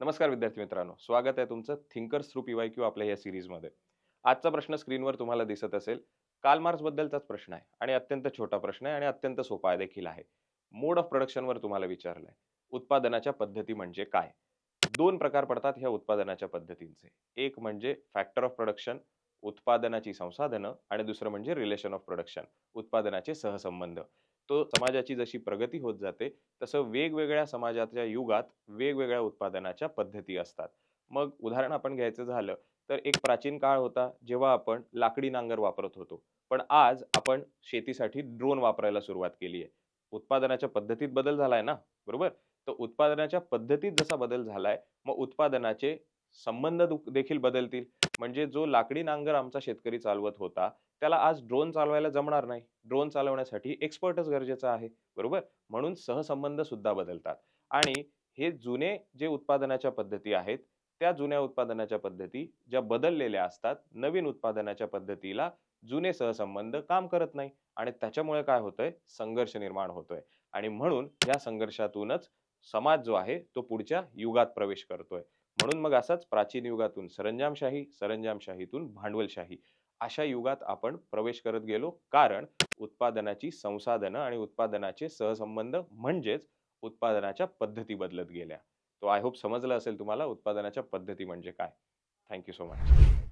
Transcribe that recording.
नमस्कार विद्यार्थी मित्रांनो, स्वागत आहे तुमचं थिंकर्स थ्रू पीवायक्यू आपल्या या सिरीजमध्ये. आजचा प्रश्न स्क्रीनवर तुम्हाला दिसत असेल. कार्ल मार्क्स बद्दलचाच प्रश्न आहे आणि अत्यंत छोटा प्रश्न आहे आणि अत्यंत सोपा देखील आहे. मोड ऑफ प्रोडक्शनवर तुम्हाला विचारलंय. उत्पादनाच्या पद्धती म्हणजे काय? दोन प्रकार पडतात ह्या उत्पादनाच्या पद्धतींचे. एक म्हणजे फॅक्टर ऑफ प्रोडक्शन, उत्पादनाची संसाधनं, आणि दुसरं म्हणजे रिलेशन ऑफ प्रोडक्शन, उत्पादनाचे सहसंबंध. तो समाजाची जशी प्रगती होत जाते तसं वेगवेगळ्या समाजाच्या युगात वेगवेगळ्या उत्पादनाच्या पद्धती असतात. मग उदाहरण आपण घ्यायचं झालं तर एक प्राचीन काळ होता जेव्हा आपण लाकडी नांगर वापरत होतो. पण आज आपण शेतीसाठी ड्रोन वापरायला सुरुवात केली आहे. उत्पादनाच्या पद्धतीत बदल झालाय ना, बरोबर? तर उत्पादनाच्या पद्धतीत जसा बदल झालाय, मग उत्पादनाचे संबंध देखील बदलतील. म्हणजे जो लाकडी नांगर आमचा शेतकरी चालवत होता, त्याला आज ड्रोन चालवायला जमणार नाही. ड्रोन चालवण्यासाठी एक्सपर्टच गरजेचा आहे, बरोबर? म्हणून सहसंबंध सुद्धा बदलतात. आणि हे जुने जे उत्पादनाच्या पद्धती आहेत, त्या जुन्या उत्पादनाच्या पद्धती ज्या बदललेल्या असतात, नवीन उत्पादनाच्या पद्धतीला जुने सहसंबंध काम करत नाही आणि त्याच्यामुळे काय होतंय, संघर्ष निर्माण होतोय. आणि म्हणून या संघर्षातूनच समाज जो आहे तो पुढच्या युगात प्रवेश करतोय. म्हणून मग असाच प्राचीन युगातून सरंजामशाही, सरंजामशाहीतून भांडवलशाही अशा युगात आपण प्रवेश करत गेलो. कारण उत्पादनाची संसाधनं आणि उत्पादनाचे सहसंबंध म्हणजेच उत्पादनाच्या पद्धती बदलत गेल्या. तो आय होप समजलं असेल तुम्हाला उत्पादनाच्या पद्धती म्हणजे काय. Thank you so much.